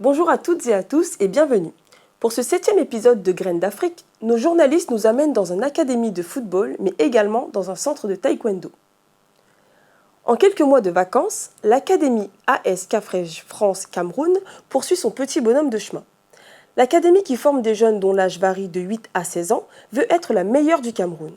Bonjour à toutes et à tous et bienvenue. Pour ce 7e épisode de Graines d'Afrique, nos journalistes nous amènent dans une académie de football, mais également dans un centre de taekwondo. En quelques mois de vacances, l'académie AS Cafrèges France Cameroun poursuit son petit bonhomme de chemin. L'académie qui forme des jeunes dont l'âge varie de 8 à 16 ans veut être la meilleure du Cameroun.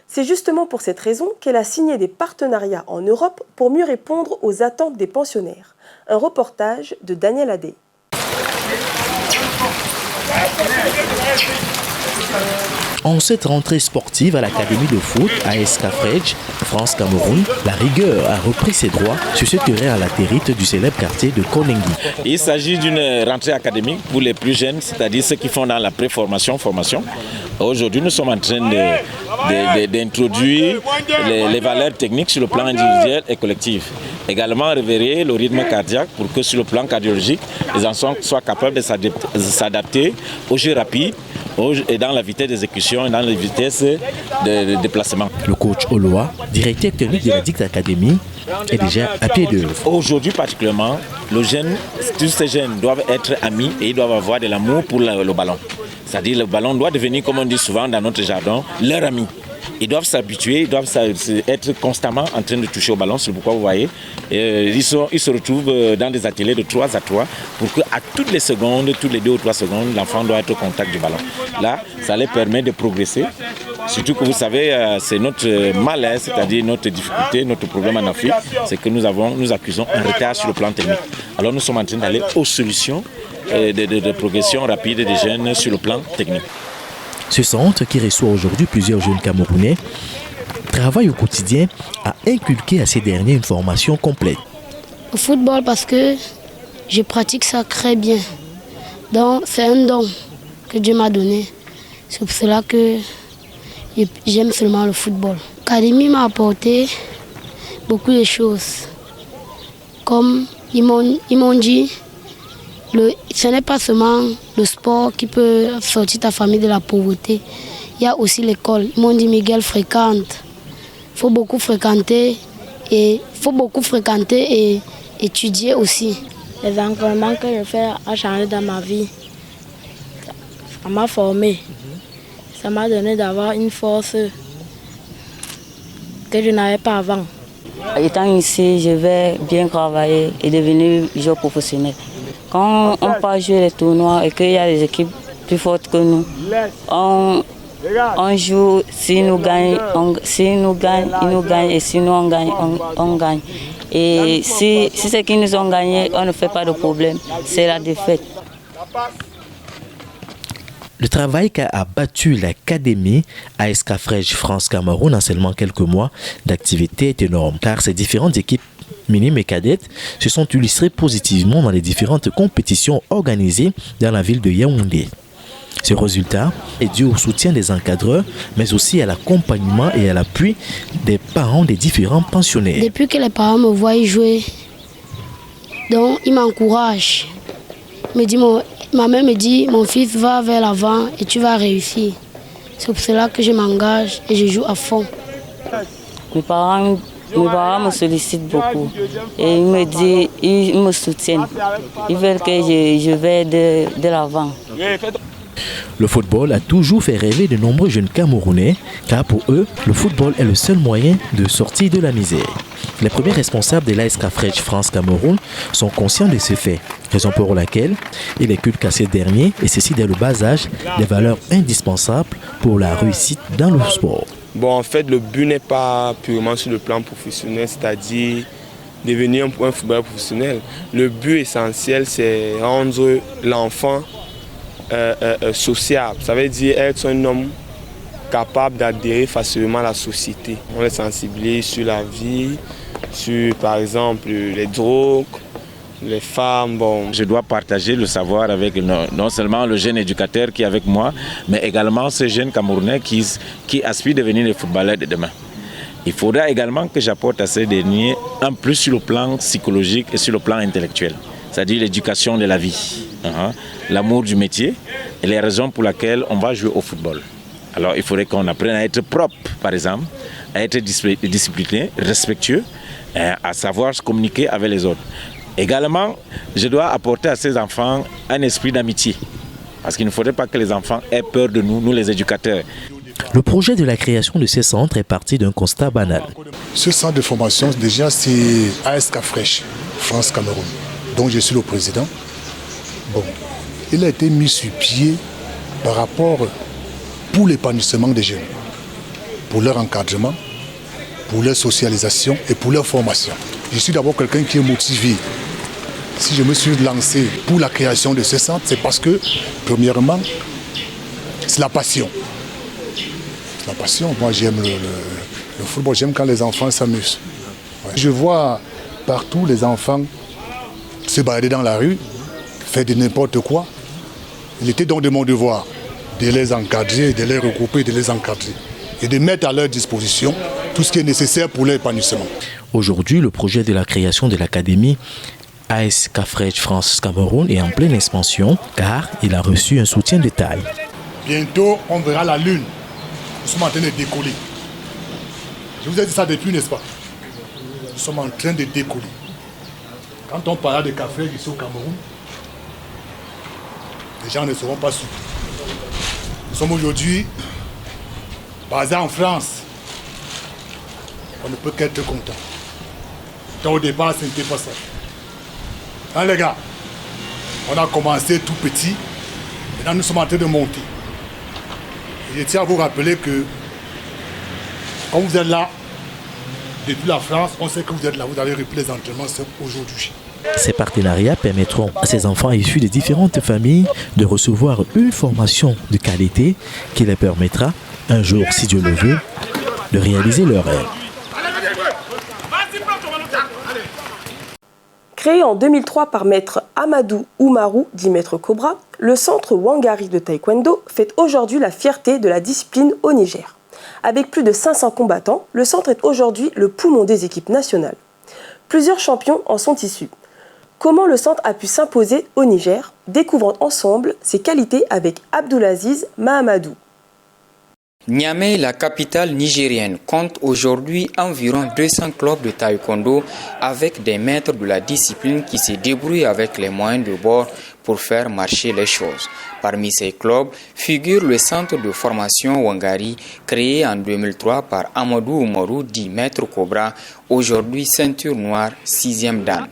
C'est justement pour cette raison qu'elle a signé des partenariats en Europe pour mieux répondre aux attentes des pensionnaires. Un reportage de Daniel Adé. En cette rentrée sportive à l'académie de foot AS Cafrèges France Cameroun, la rigueur a repris ses droits sur ce terrain à latérite du célèbre quartier de Konengi. Il s'agit d'une rentrée académique pour les plus jeunes, c'est-à-dire ceux qui font dans la préformation, formation. Aujourd'hui, nous sommes en train d'introduire les valeurs techniques sur le plan individuel et collectif. Également révéler le rythme cardiaque pour que sur le plan cardiologique, les enfants soient capables de s'adapter aux jeux rapides et dans la vitesse d'exécution et dans la vitesse de déplacement. Le coach Oloa, directeur technique de la dite académie, est déjà à pied d'œuvre. Aujourd'hui particulièrement, tous ces jeunes doivent être amis et ils doivent avoir de l'amour pour le ballon. C'est-à-dire le ballon doit devenir, comme on dit souvent dans notre jargon, leur ami. Ils doivent s'habituer, ils doivent être constamment en train de toucher au ballon. C'est pourquoi vous voyez, ils se retrouvent dans des ateliers de 3 à 3 pour qu'à toutes les secondes, toutes les 2 ou 3 secondes, l'enfant doit être au contact du ballon. Là, ça leur permet de progresser. Surtout que vous savez, c'est notre malaise, c'est-à-dire notre difficulté, notre problème en Afrique, c'est que nous accusons un retard sur le plan technique. Alors nous sommes en train d'aller aux solutions de progression rapide des jeunes sur le plan technique. Ce centre, qui reçoit aujourd'hui plusieurs jeunes Camerounais, travaille au quotidien à inculquer à ces derniers une formation complète. Au football, parce que je pratique ça très bien. Donc c'est un don que Dieu m'a donné. C'est pour cela que j'aime seulement le football. L'académie m'a apporté beaucoup de choses. Comme ils m'ont dit, ce n'est pas seulement le sport qui peut sortir ta famille de la pauvreté. Il y a aussi l'école. Ils m'ont dit, Miguel, fréquente. Il faut beaucoup fréquenter et étudier aussi. Les entraînements que je fais ont changé dans ma vie. Ça m'a formé. Ça m'a donné d'avoir une force que je n'avais pas avant. Étant ici, je vais bien travailler et devenir joueur professionnel. Quand on part jouer les tournois et qu'il y a des équipes plus fortes que nous, on joue, si nous gagnent, ils nous gagnent et si nous on gagne, on gagne. Et si c'est qu'ils nous ont gagné, on ne fait pas de problème, c'est la défaite. Le travail qu'a abattu l'académie AS Cafrèges France Cameroun en seulement quelques mois d'activité est énorme, car ces différentes équipes minimes et cadettes se sont illustrées positivement dans les différentes compétitions organisées dans la ville de Yaoundé. Ce résultat est dû au soutien des encadreurs, mais aussi à l'accompagnement et à l'appui des parents des différents pensionnaires. Depuis que les parents me voient jouer, donc ils m'encouragent. Ma mère me dit, mon fils, va vers l'avant et tu vas réussir. C'est pour cela que je m'engage et je joue à fond. Mes parents me sollicitent beaucoup et ils me soutiennent. Ils veulent que je vais de l'avant. Le football a toujours fait rêver de nombreux jeunes Camerounais, car pour eux, le football est le seul moyen de sortir de la misère. Les premiers responsables de l'AS Cafrèges France Cameroun sont conscients de ce fait, raison pour laquelle il inculque à ces derniers, et ceci dès le bas âge, des valeurs indispensables pour la réussite dans le sport. Bon, en fait, le but n'est pas purement sur le plan professionnel, c'est-à-dire devenir un footballeur professionnel. Le but essentiel, c'est rendre l'enfant sociable. Ça veut dire être un homme capable d'adhérer facilement à la société. On les sensibilise sur la vie, sur par exemple les drogues, les femmes. Bon. Je dois partager le savoir avec non seulement le jeune éducateur qui est avec moi, mais également ces jeunes Camerounais qui aspirent à devenir les footballeurs de demain. Il faudra également que j'apporte à ces derniers un plus sur le plan psychologique et sur le plan intellectuel, c'est-à-dire l'éducation de la vie, l'amour du métier et les raisons pour lesquelles on va jouer au football. Alors il faudrait qu'on apprenne à être propre, par exemple, à être discipliné, respectueux, à savoir se communiquer avec les autres. Également, je dois apporter à ces enfants un esprit d'amitié. Parce qu'il ne faudrait pas que les enfants aient peur de nous, nous les éducateurs. Le projet de la création de ces centres est parti d'un constat banal. Ce centre de formation, déjà, c'est AS Cafrèche, France-Cameroun, dont je suis le président. Bon, il a été mis sur pied par rapport pour l'épanouissement des jeunes, pour leur encadrement, pour leur socialisation et pour leur formation. Je suis d'abord quelqu'un qui est motivé. Si je me suis lancé pour la création de ce centre, c'est parce que, premièrement, c'est la passion. La passion, moi j'aime le football, j'aime quand les enfants s'amusent. Ouais. Je vois partout les enfants se balader dans la rue, faire de n'importe quoi. Il était donc de mon devoir de les encadrer, de les regrouper, de les encadrer et de mettre à leur disposition tout ce qui est nécessaire pour leur épanouissement. Aujourd'hui, le projet de la création de l'académie AS Cafrèche France-Cameroun est en pleine expansion car il a reçu un soutien de taille. Bientôt, on verra la lune. Nous sommes en train de décoller. Je vous ai dit ça depuis, n'est-ce pas? Nous sommes en train de décoller. Quand on parlera de café ici au Cameroun, les gens ne seront pas sûrs. Nous sommes aujourd'hui basés en France. On ne peut qu'être content. Donc au départ, ce n'était pas ça. Hein, les gars, on a commencé tout petit. Maintenant, nous sommes en train de monter. Et je tiens à vous rappeler que quand vous êtes là, depuis la France, on sait que vous êtes là, vous avez repris les entraînements aujourd'hui. Ces partenariats permettront à ces enfants issus de différentes familles de recevoir une formation de qualité qui leur permettra, un jour, si Dieu le veut, de réaliser leur rêve. Créé en 2003 par maître Amadou Oumarou, dit maître Cobra, le centre Wangari de taekwondo fait aujourd'hui la fierté de la discipline au Niger. Avec plus de 500 combattants, le centre est aujourd'hui le poumon des équipes nationales. Plusieurs champions en sont issus. Comment le centre a pu s'imposer au Niger? Découvrons ensemble ses qualités avec Abdoulaziz Mahamadou. Niamey, la capitale nigérienne, compte aujourd'hui environ 200 clubs de taekwondo avec des maîtres de la discipline qui se débrouillent avec les moyens de bord pour faire marcher les choses. Parmi ces clubs figure le centre de formation Wangari, créé en 2003 par Amadou Oumarou, dit maître Cobra, aujourd'hui ceinture noire 6e dan.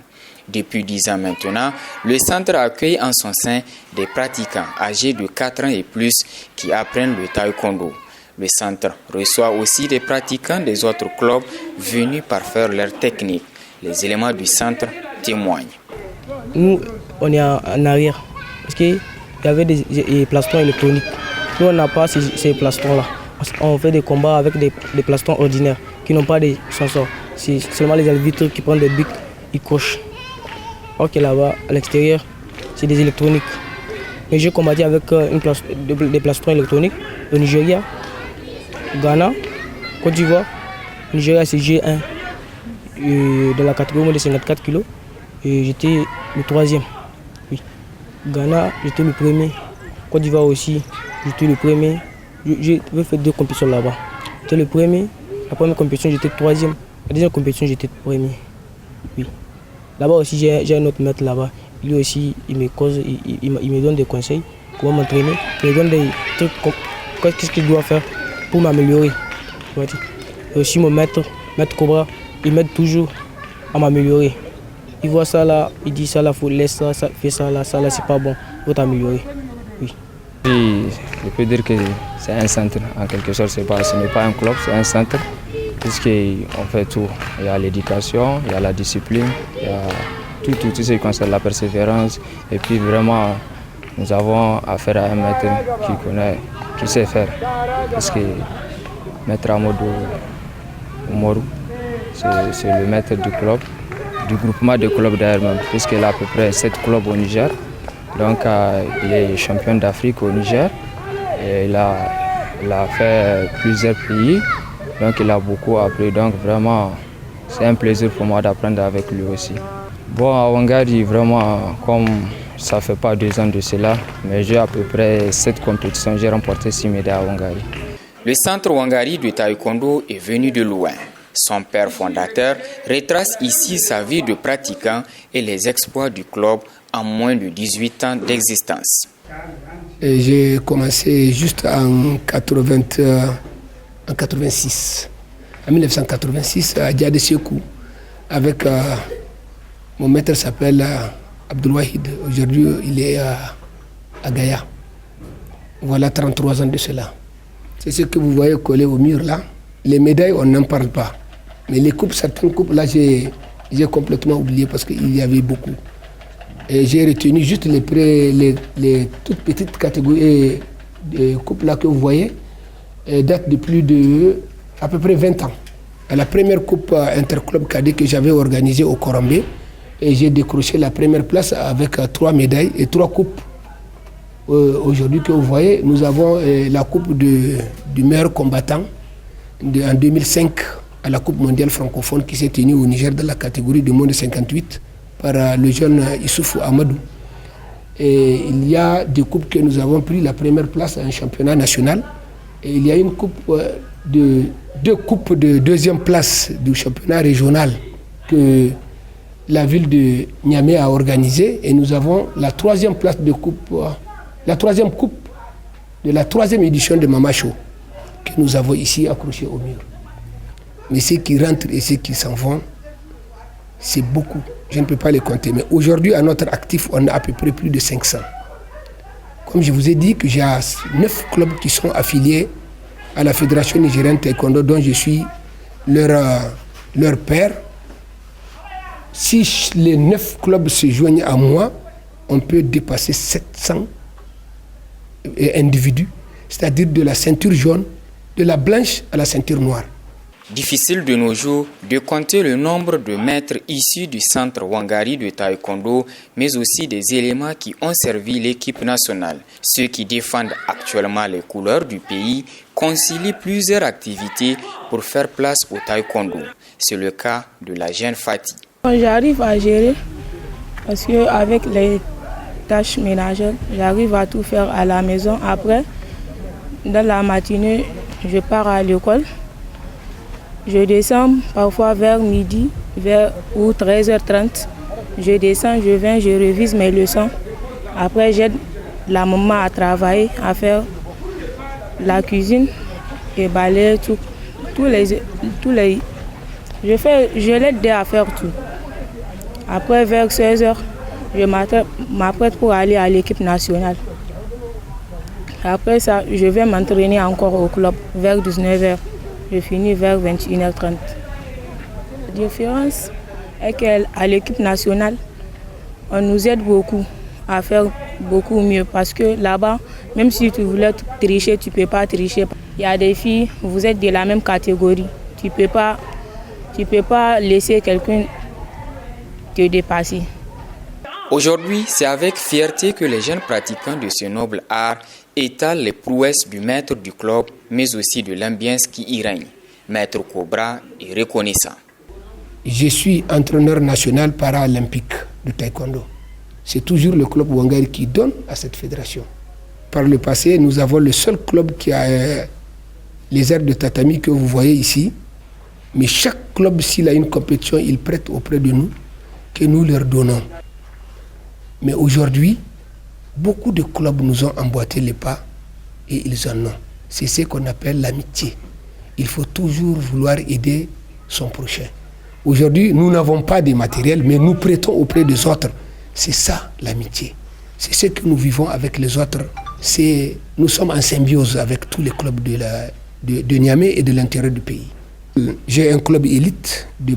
Depuis 10 ans maintenant, le centre accueille en son sein des pratiquants âgés de 4 ans et plus qui apprennent le taekwondo. Le centre reçoit aussi des pratiquants des autres clubs venus parfaire leur technique. Les éléments du centre témoignent. Nous, on est en arrière parce qu'il y avait des plastrons électroniques. Nous, on n'a pas ces plastrons-là. On fait des combats avec des plastrons ordinaires qui n'ont pas de sensors. C'est seulement les arbitres qui prennent des bics, ils cochent. Or que là-bas, à l'extérieur, c'est des électroniques. Mais j'ai combattu avec des plastrons électroniques au Nigeria, Ghana, Côte d'Ivoire. Nigeria, c'est G1 de la catégorie de 54 kg. Et j'étais le 3e. Oui. Ghana, j'étais le 1er. Côte d'Ivoire aussi, j'étais le 1er. J'ai fait 2 compétitions là-bas. J'étais le 1er. La première compétition, j'étais le 3e. La deuxième compétition, j'étais le 1er. Oui. Là-bas aussi, j'ai un autre maître là-bas. Lui aussi, il me cause, il me donne des conseils, comment m'entraîner. Il me donne des trucs, qu'est-ce qu'il doit faire pour m'améliorer. Et aussi mon maître Cobra, il m'aide toujours à m'améliorer. Il voit ça là, il dit ça là, il faut laisser ça, fais ça là, c'est pas bon, il faut t'améliorer. Oui. Je peux dire que c'est un centre, en quelque sorte, ce n'est pas un club, c'est un centre. Puisqu'on fait tout. Il y a l'éducation, il y a la discipline, il y a tout ce qui concerne la persévérance. Et puis vraiment, nous avons affaire à un maître qui connaît, qui sait faire. Parce que maître Amadou Oumarou, c'est le maître du club, du groupement de clubs d'ailleurs même, puisqu'il a à peu près 7 clubs au Niger. Donc il est champion d'Afrique au Niger. Et il a fait plusieurs pays. Donc il a beaucoup appris, donc vraiment c'est un plaisir pour moi d'apprendre avec lui aussi. Bon, à Wangari, vraiment, comme ça fait pas 2 ans de cela, mais j'ai à peu près 7 compétitions, j'ai remporté 6 médailles à Wangari. Le centre Wangari de taekwondo est venu de loin. Son père fondateur retrace ici sa vie de pratiquant et les exploits du club en moins de 18 ans d'existence. J'ai commencé juste en 1986 à Diadé Sekou avec mon maître s'appelle Abdoul Wahid. Aujourd'hui, il est à Gaïa. Voilà 33 ans de cela. C'est ce que vous voyez collé au mur là. Les médailles, on n'en parle pas. Mais les coupes, certaines coupes là, j'ai complètement oublié parce qu'il y avait beaucoup. Et j'ai retenu juste les toutes petites catégories de coupes là que vous voyez. Datent de plus de à peu près 20 ans. À la première coupe interclub cadet que j'avais organisée au Corambé, et j'ai décroché la première place avec 3 médailles et 3 coupes. Aujourd'hui que vous voyez, nous avons la coupe du meilleur combattant en 2005 à la Coupe mondiale francophone qui s'est tenue au Niger dans la catégorie du monde 58 par le jeune Issoufou Amadou. Et il y a des coupes que nous avons pris la première place à un championnat national. Et il y a une coupe deux coupes de deuxième place du championnat régional que la ville de Niamey a organisé. Et nous avons la 3e place de coupe, la 3e coupe de la 3e édition de Mamacho que nous avons ici accroché au mur. Mais ceux qui rentrent et ceux qui s'en vont, c'est beaucoup. Je ne peux pas les compter. Mais aujourd'hui, à notre actif, on a à peu près plus de 500. Comme je vous ai dit, que j'ai 9 clubs qui sont affiliés à la Fédération nigérienne taekwondo, dont je suis leur père. Si les 9 clubs se joignent à moi, on peut dépasser 700 individus, c'est-à-dire de la ceinture jaune, de la blanche à la ceinture noire. Difficile de nos jours de compter le nombre de maîtres issus du centre Wangari de taekwondo, mais aussi des éléments qui ont servi l'équipe nationale. Ceux qui défendent actuellement les couleurs du pays concilient plusieurs activités pour faire place au taekwondo. C'est le cas de la jeune Fatih. J'arrive à gérer parce qu'avec les tâches ménagères, j'arrive à tout faire à la maison. Après, dans la matinée, je pars à l'école. Je descends parfois vers midi ou 13h30. Je descends, je viens, je révise mes leçons. Après, j'aide la maman à travailler, à faire la cuisine et balayer tout. Je l'aide à faire tout. Après, vers 16h, je m'apprête pour aller à l'équipe nationale. Après ça, je vais m'entraîner encore au club vers 19h. Je finis vers 21h30. La différence est qu'à l'équipe nationale, on nous aide beaucoup à faire beaucoup mieux parce que là-bas, même si tu voulais tricher, tu ne peux pas tricher. Il y a des filles, vous êtes de la même catégorie. Tu ne peux pas laisser quelqu'un te dépasser. Aujourd'hui, c'est avec fierté que les jeunes pratiquants de ce noble art étalent les prouesses du maître du club, mais aussi de l'ambiance qui y règne. Maître Cobra est reconnaissant. Je suis entraîneur national paralympique de taekwondo. C'est toujours le club Wangari qui donne à cette fédération. Par le passé, nous avons le seul club qui a les aires de tatami que vous voyez ici. Mais chaque club, s'il a une compétition, il prête auprès de nous, que nous leur donnons. Mais aujourd'hui, beaucoup de clubs nous ont emboîté les pas et ils en ont. C'est ce qu'on appelle l'amitié. Il faut toujours vouloir aider son prochain. Aujourd'hui, nous n'avons pas de matériel, mais nous prêtons auprès des autres. C'est ça l'amitié. C'est ce que nous vivons avec les autres. Nous sommes en symbiose avec tous les clubs de Niamey et de l'intérieur du pays. J'ai un club élite de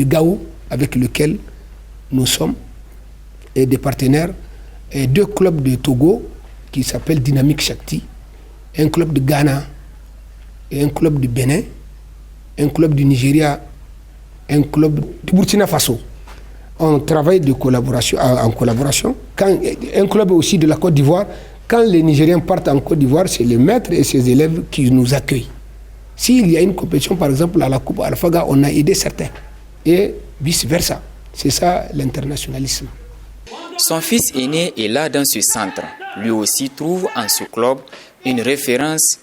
Gao avec lequel nous sommes et des partenaires, et 2 clubs de Togo qui s'appellent Dynamique Shakti, un club de Ghana et un club du Bénin, un club du Nigeria, un club du Burkina Faso. On travaille en collaboration. Un club aussi de la Côte d'Ivoire, quand les Nigériens partent en Côte d'Ivoire, c'est les maîtres et ses élèves qui nous accueillent. S'il y a une compétition, par exemple, à la Coupe Alphaga, on a aidé certains. Et vice-versa. C'est ça l'internationalisme. Son fils aîné est là dans ce centre. Lui aussi trouve en ce club une référence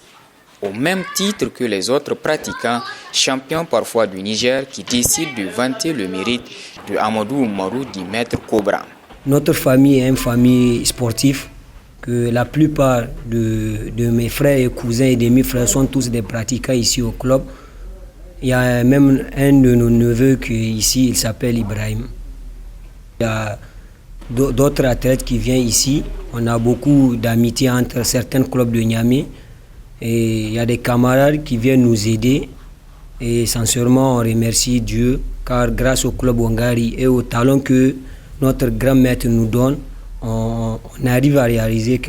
au même titre que les autres pratiquants, champions parfois du Niger, qui décident de vanter le mérite de Amadou Oumarou du maître Cobra. Notre famille est une famille sportive, que la plupart de mes frères et cousins et demi-frères sont tous des pratiquants ici au club. Il y a même un de nos neveux qui est ici, il s'appelle Ibrahim. Il y a d'autres athlètes qui viennent ici. On a beaucoup d'amitié entre certains clubs de Niamey. Et il y a des camarades qui viennent nous aider. Et sincèrement, on remercie Dieu, car grâce au club Wangari et au talent que notre grand maître nous donne, on arrive à réaliser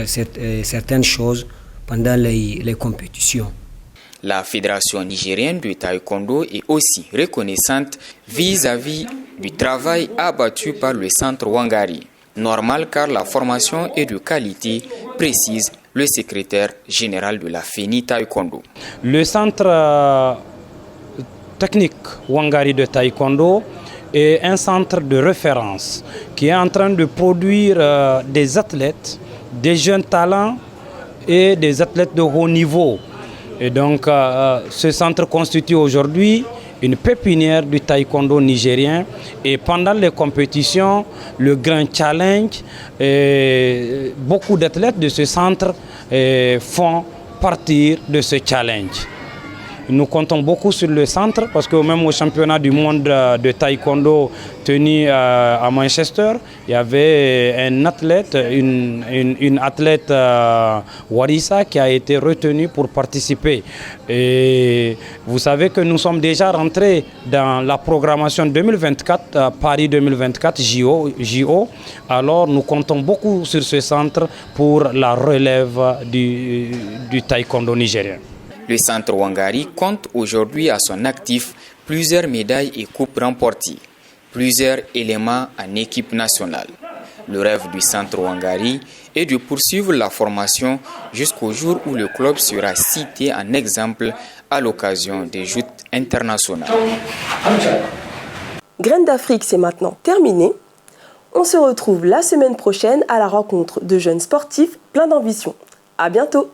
certaines choses pendant les compétitions. La Fédération nigérienne de taekwondo est aussi reconnaissante vis-à-vis du travail abattu par le centre Wangari. Normal car la formation est de qualité, précise le secrétaire général de la FENI Taekwondo. Le centre technique Wangari de taekwondo est un centre de référence qui est en train de produire des athlètes, des jeunes talents et des athlètes de haut niveau. Et donc, ce centre constitue aujourd'hui une pépinière du taekwondo nigérien. Et pendant les compétitions, le grand challenge, beaucoup d'athlètes de ce centre font partir de ce challenge. Nous comptons beaucoup sur le centre parce que même au championnat du monde de taekwondo tenu à Manchester, il y avait un athlète, une athlète Warissa qui a été retenue pour participer. Et vous savez que nous sommes déjà rentrés dans la programmation 2024, Paris 2024, JO. Alors nous comptons beaucoup sur ce centre pour la relève du taekwondo nigérien. Le centre Wangari compte aujourd'hui à son actif plusieurs médailles et coupes remportées, plusieurs éléments en équipe nationale. Le rêve du centre Wangari est de poursuivre la formation jusqu'au jour où le club sera cité en exemple à l'occasion des joutes internationales. Graines d'Afrique, c'est maintenant terminé. On se retrouve la semaine prochaine à la rencontre de jeunes sportifs pleins d'ambition. À bientôt!